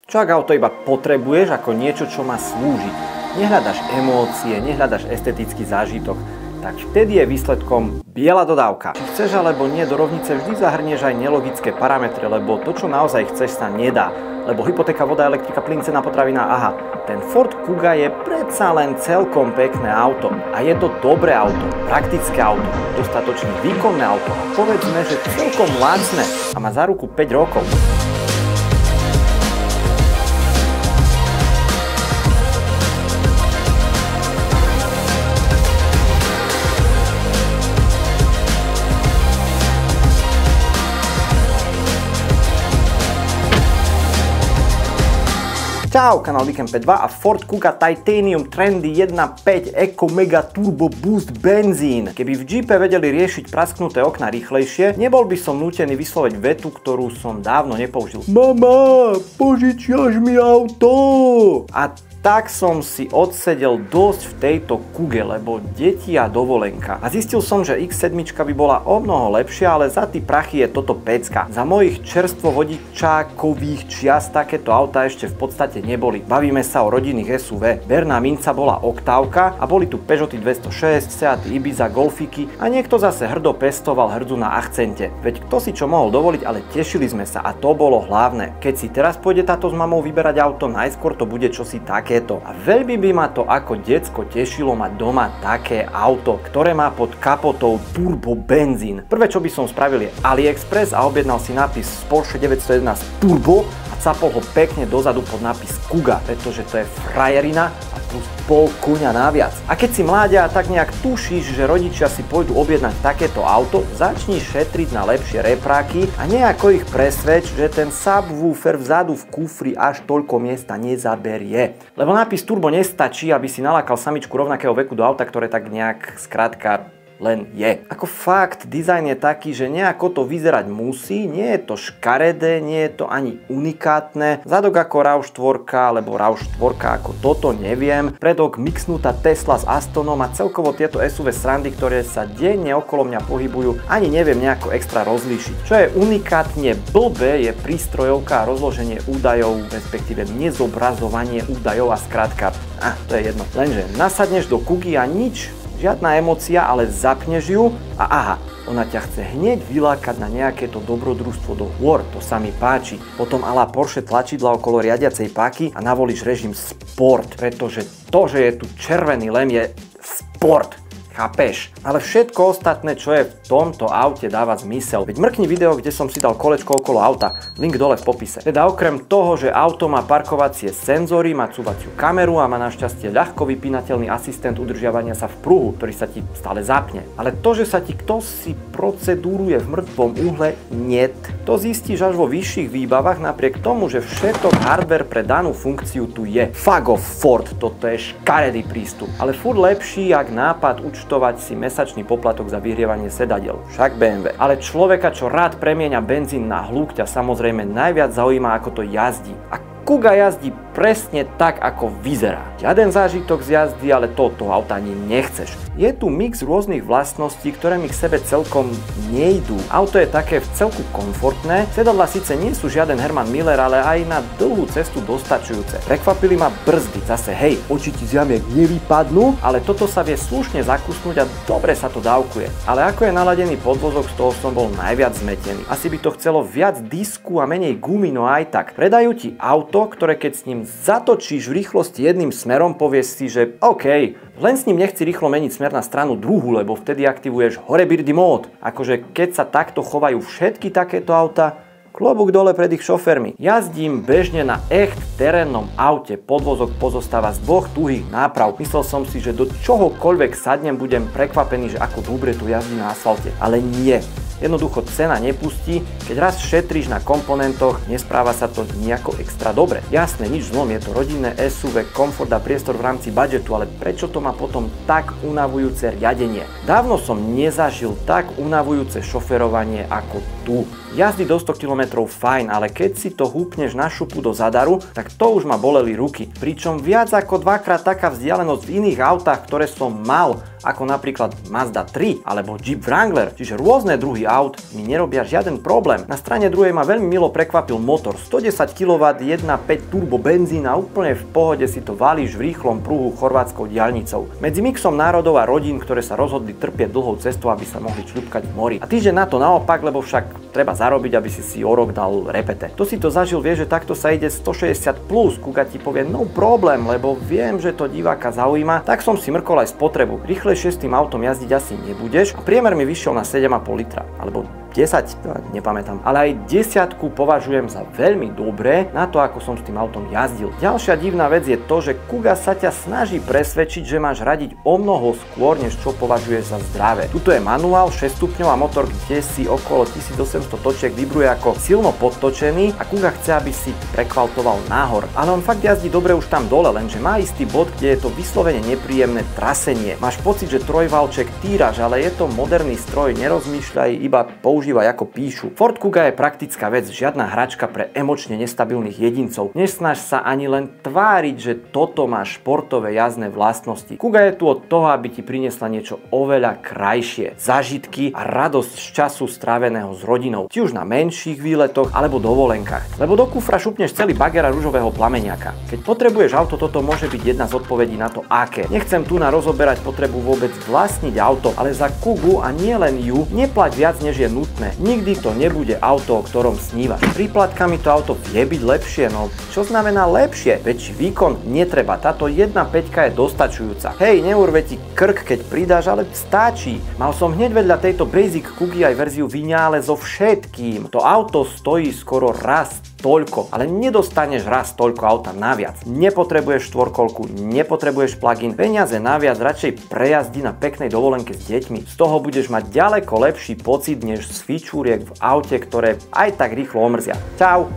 Čo ak auto iba potrebuješ ako niečo, čo má slúžiť? Nehľadaš emócie, nehľadaš estetický zážitok, tak vtedy je výsledkom biela dodávka. Či chceš alebo nie, do rovnice vždy zahrnieš aj nelogické parametre, lebo to, čo naozaj chceš, sa nedá. Lebo hypotéka, voda, elektrika, plyn, cena, potravina, aha. Ten Ford Kuga je predsa len celkom pekné auto. A je to dobré auto, praktické auto, dostatočne výkonné auto. Povedzme, že celkom lacné a má záruku 5 rokov. Čau, kanál Weekend 2 a Ford Kuga Titanium Trendy 1.5 Eco Mega Turbo Boost benzín. Keby v Jeepe vedeli riešiť prasknuté okná rýchlejšie, nebol by som nútený vysloviť vetu, ktorú som dávno nepoužil. Mama, požičiaš mi auto? A tak som si odsedel dosť v tejto Kuge, lebo deti a dovolenka. A zistil som, že X7 by bola o mnoho lepšia, ale za tí prachy je toto pecka. Za mojich čerstvo vodičákových čias takéto auta ešte v podstate neboli. Bavíme sa o rodinných SUV. Berná minca bola oktávka a boli tu Peugeoty 206, Seaty Ibiza, Golfiky a niekto zase hrdo pestoval hrdzu na akcente. Veď kto si čo mohol dovoliť, ale tešili sme sa a to bolo hlavné. Keď si teraz pôjde táto s mamou vyberať auto, najskôr to bude čosi takéto. A veľmi by ma to ako decko tešilo mať doma také auto, ktoré má pod kapotou turbo benzín. Prvé, čo by som spravil, je AliExpress a objednal si nápis Porsche 911 Turbo a capol ho pekne dozadu pod nápis Kuga, pretože to je frajerina a plus pol kuňa naviac. A keď si mláďa tak nejak tušíš, že rodičia si pôjdu objednať takéto auto, začni šetriť na lepšie repráky a nejako ich presvedč, že ten subwoofer vzadu v kufri až toľko miesta nezaberie. Lebo nápis turbo nestačí, aby si nalákal samičku rovnakého veku do auta, ktoré tak nejak skrátka len je. Ako fakt, dizajn je taký, že nejako to vyzerať musí, nie je to škaredé, nie je to ani unikátne. Zadok ako RAV4 alebo RAV4 ako toto, neviem. Predok mixnutá Tesla s Astonom a celkovo tieto SUV srandy, ktoré sa denne okolo mňa pohybujú, ani neviem nejako extra rozlíšiť. Čo je unikátne blbé, je prístrojovka a rozloženie údajov, respektíve nezobrazovanie údajov a skrátka, to je jedno. Lenže nasadneš do Kugy a nič, žiadna emócia, ale zapneš ju a aha, ona ťa chce hneď vylákať na nejaké to dobrodružstvo do hôr, to sa mi páči. Potom a la Porsche tlačidla okolo riadiacej páky a navolíš režim Sport, pretože to, že je tu červený lem, je Sport. Chápeš? Ale všetko ostatné, čo je v tomto aute, dáva zmysel. Veď mrkni video, kde som si dal kolečko okolo auta. Link dole v popise. Teda okrem toho, že auto má parkovacie senzory, má cúvaciu kameru a má našťastie ľahko vypínateľný asistent udržiavania sa v pruhu, ktorý sa ti stále zapne. Ale to, že sa ti kto si procedúruje v mŕtvom uhle, niet. To zistíš až vo vyšších výbavách napriek tomu, že všetok hardware pre danú funkciu tu je. Fuck off Ford, toto je škaredý prístup. Ale furt lepší, jak nápad účtovať si mesačný poplatok za vyhrievanie sedadiel. Však BMW. Ale človeka, čo rád premieňa benzín na hluk, ťa samozrejme najviac zaujíma, ako to jazdí. A Kuga jazdí presne tak, ako vyzerá. Žiaden zážitok z jazdy, ale toho auta ani nechceš. Je tu mix rôznych vlastností, ktoré mi k sebe celkom nejdú. Auto je také v celku komfortné, sedadlá síce nie sú žiaden Herman Miller, ale aj na dlhú cestu dostačujúce. Prekvapili ma brzdy, zase hej, oči ti z jamiek nevypadnú, ale toto sa vie slušne zakusnúť a dobre sa to dávkuje. Ale ako je naladený podvozok, z toho som bol najviac zmetený. Asi by to chcelo viac disku a menej gumy, no aj tak. Predajú ti auto, ktoré keď s ním zatočíš v rýchlosti jedným smerom, povieš si, že OK, len s ním nechci rýchlo meniť smer na stranu druhú, lebo vtedy aktivuješ horebirdy mód. Akože keď sa takto chovajú všetky takéto auta, klobúk dole pred ich šoférmi. Jazdím bežne na echt terénnom aute, podvozok pozostáva z dvoch tuhých náprav. Myslel som si, že do čohokoľvek sadnem, budem prekvapený, že ako dobre tu jazdí na asfalte. Ale nie. Jednoducho cena nepustí, keď raz šetríš na komponentoch, nespráva sa to nejako extra dobre. Jasné, nič zlom, je to rodinné SUV, komfort a priestor v rámci budžetu, ale prečo to má potom tak unavujúce riadenie? Dávno som nezažil tak unavujúce šoferovanie ako tu. Jazdy do 100 km fajn, ale keď si to húpneš na šupu do zadaru, tak to už ma boleli ruky. Pričom viac ako dvakrát taká vzdialenosť v iných autách, ktoré som mal, ako napríklad Mazda 3 alebo Jeep Wrangler, čiže rôzne druhy aut, mi nerobia žiaden problém. Na strane druhej ma veľmi milo prekvapil motor. 110 kW, 1.5 turbo benzín a úplne v pohode si to valíš v rýchlom pruhu chorvátskou diaľnicou. Medzi mixom národov a rodín, ktoré sa rozhodli trpieť dlhou cestou, aby sa mohli čľupkať v mori. A týždeň na to naopak, lebo však treba zarobiť, aby si o rok dal repete. Kto si to zažil, vie, že takto sa ide 160+, Kuga ti povie no problém, lebo viem, že to diváka zaujíma, tak som si mrkol aj spotrebu. Rýchlejšie s tým autom jazdiť asi nebudeš a priemer mi vyšiel na 7,5 litra, alebo 10, nepamätám, ale aj 10 považujem za veľmi dobré na to, ako som s tým autom jazdil. Ďalšia divná vec je to, že Kuga sa ťa snaží presvedčiť, že máš radiť omnoho skôr, než čo považuješ za zdravé. Tuto je manuál, 6 stupňov a motor, kde si okolo 1800 točiek vibruje ako silno podtočený a Kuga chce, aby si prekvaltoval nahor. Ale on fakt jazdí dobre už tam dole, lenže má istý bod, kde je to vyslovene nepríjemné trasenie. Máš pocit, že trojvalček týraš, ale je to moderný stroj, nerozmýšľaj, iba používaj ako píšu. Ford Kuga je praktická vec, žiadna hračka pre emočne nestabilných jedincov. Nesnaž sa ani len tváriť, že toto má športové jazdné vlastnosti. Kuga je tu od toho, aby ti priniesla niečo oveľa krajšie. Zážitky a radosť z času stráveného s rodinou. Či už na menších výletoch alebo dovolenkách. Lebo do kufra šupneš celý bager a ružového plameniaka. Keď potrebuješ auto, toto môže byť jedna z odpovedí na to, aké. Nechcem tu na rozoberať potrebu vôbec vlastniť auto, ale za Kugu a nie len ju neplať viac, než je nutné. Nikdy to nebude auto, o ktorom snívaš. Príplatkami to auto vie byť lepšie, no čo znamená lepšie? Väčší výkon netreba, táto 1.5 je dostačujúca. Hej, neurve ti krk, keď pridáš, ale stačí. Mal som hneď vedľa tejto Basic Kugy aj verziu Vignale so všetkým. To auto stojí skoro raz toľko, ale nedostaneš raz toľko auta naviac. Nepotrebuješ štvorkolku, nepotrebuješ plug-in, peniaze naviac radšej prejazdi na peknej dovolenke s deťmi. Z toho budeš mať ďaleko lepší pocit, než z fičúriek v aute, ktoré aj tak rýchlo omrzia. Čau!